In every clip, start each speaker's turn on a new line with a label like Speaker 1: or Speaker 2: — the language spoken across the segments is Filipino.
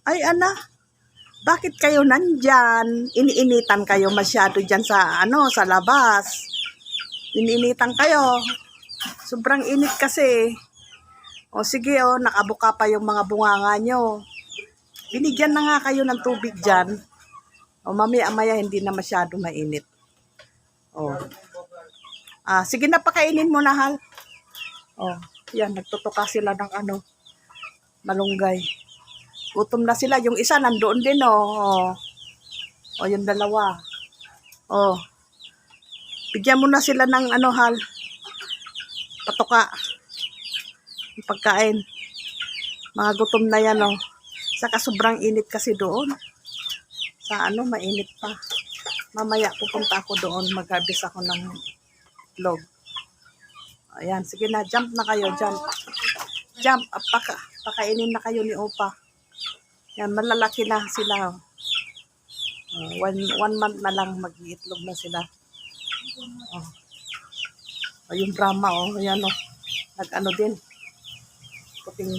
Speaker 1: Ay, ana, bakit kayo nandyan? Iniinitan kayo masyado dyan sa, sa labas. Iniinitan kayo. Sobrang init kasi. O sige, nakabuka pa yung mga bunganga nyo. Binigyan na nga kayo ng tubig dyan. O mamaya-maya hindi na masyado mainit. O. Sige na, pakainin mo na, Hal. O, yan, nagtutuka sila ng malunggay. Gutom na sila. Yung isa nandoon din, O, yung dalawa. O, bigyan mo na sila ng Hal. Patuka. Yung pagkain. Mga gutom na yan, Saka sobrang init kasi doon. Sa mainit pa. Mamaya pupunta ako doon. Mag-harvest ako ng itlog. Ayan, sige na. Jump na kayo, jump. Jump. Pakainin na kayo ni Opa. Yan, malalaki na sila. One month na lang mag-iitlog na sila. Yung Brahma, ayan, nag din. Puting,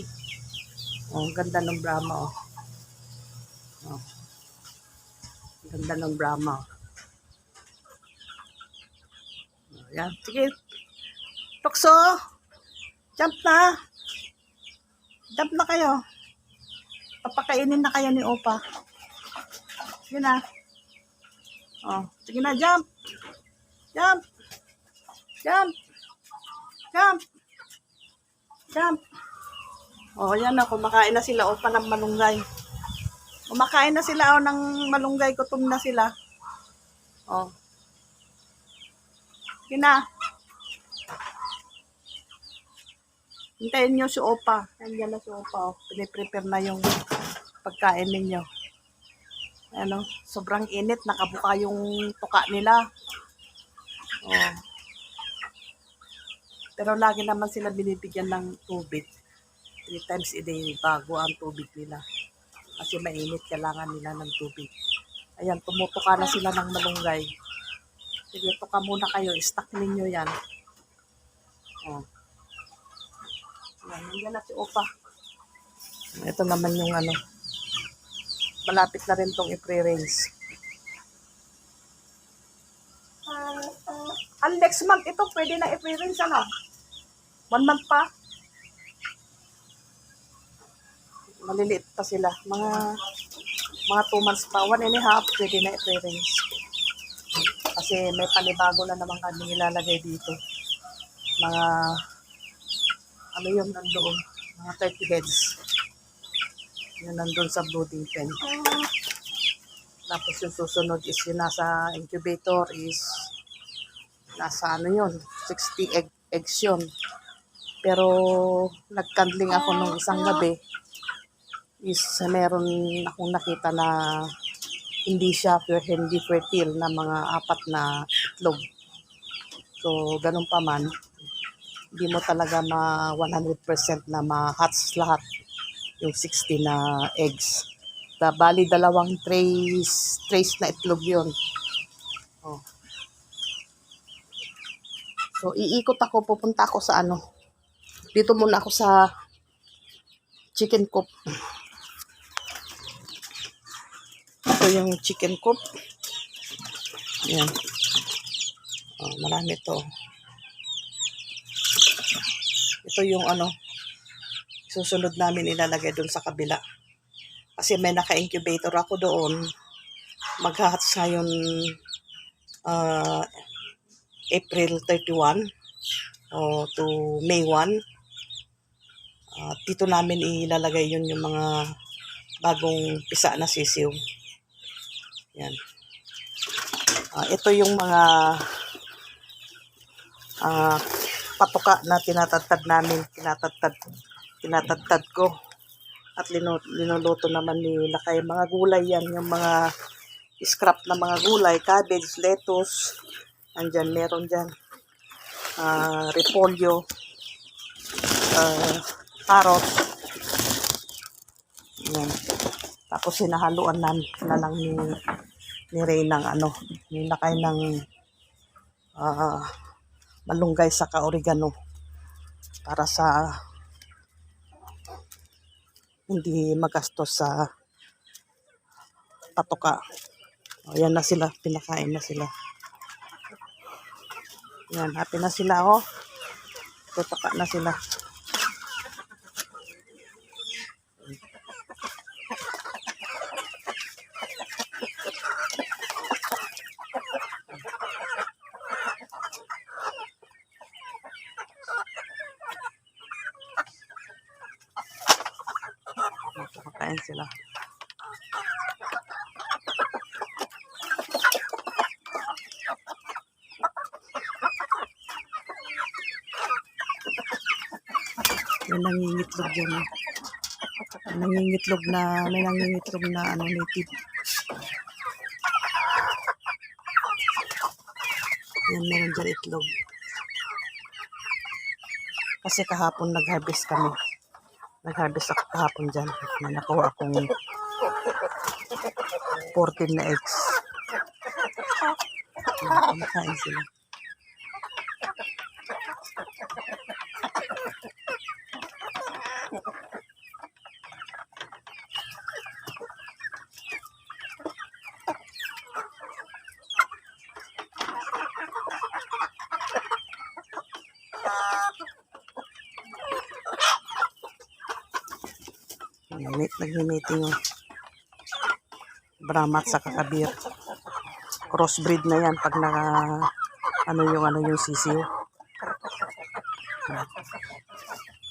Speaker 1: ganda ng Brahma, Ganda ng Brahma. Ayan, sige. Tukso, jump na. Jump na kayo. Papakainin na kayo ni Opa. Sige na. Sige na, jump. Jump. Jump. Jump. Jump. Yan na, kumakain na sila Opa ng malunggay. Kumakain na sila ng malunggay, gutom na sila. Sige na. Hintayin nyo si Opa. Nandiyan na si Opa. Piniprepare na yung pagkain ninyo. Sobrang init. Nakabuka yung tuka nila. Pero lagi naman sila binibigyan ng tubig. 3 times a day bago ang tubig nila. Kasi mainit, kailangan nila ng tubig. Ayan, tumutuka na sila ng malunggay. Sige, tuka muna kayo. Stack ninyo yan. Nandiyan na si Opa. Ito naman yung malapit na rin tong i-pre-rinse. Next month ito, pwede na i-pre-rinse 1 month pa. Maliliit pa sila. Mga 2 months pa. 1.5, pwede na i-pre-rinse. Kasi may panibago na naman kami nilalagay dito. Mga yung nandoon, mga 30 heads. Yung nandoon sa brooding pen. Tapos yung susunod is yung nasa incubator is nasa 60 eggs yun. Pero nagkandling ako nung isang gabi is meron akong nakita na hindi fertile na mga 4 na itlog. So, ganun pa man, hindi mo talaga 100% na ma-hatch lahat yung 60 na eggs. Bali, 2 trays na itlog yun. So, iikot ako, pupunta ako sa dito muna ako sa chicken coop. Ito yung chicken coop. Ayan. Marami to. Ito yung susunod namin ilalagay doon sa kabila. Kasi may naka-incubator ako doon. Mag-hatch ngayon April 31 to May 1. Dito namin ilalagay yun yung mga bagong pisa na sisiw. Yan. Ito yung mga patuka na tinatadtad namin. Tinatadtad ko. At linuluto naman nila kay mga gulay yan. Yung mga scrap na mga gulay. Cabbage, lettuce. Andyan, meron dyan. Repolyo. Carrot. Yan. Tapos sinahaluan na lang ni Ray ng nilakay ng malunggay sa oregano para sa hindi magastos sa patuka. O, yan na sila. Pinakain na sila. Yan, happy na sila, oh. Tutuka na sila. Kumakain sila. May nangingitlog dyan. May nangingitlog na ano, native. Yan, meron dyan itlog. Kasi kahapon nag-harvest kami. Nag-harvest ako kahapon dyan. May nakuha akong 14 na eggs. Kumakain sila. Nag-meeting yung Brahma at saka Kabir. Crossbreed na yan pag yung sisiw.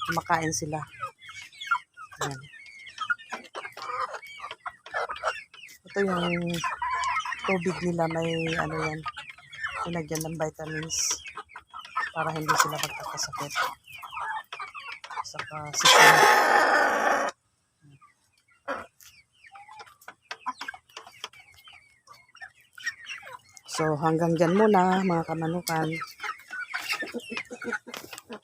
Speaker 1: Kumakain sila. Ayan. Ito yung tubig nila, may yan, pinagyan ng vitamins para hindi sila magkakasakit. Saka sisiw. So, hanggang dyan muna, mga kamanukan.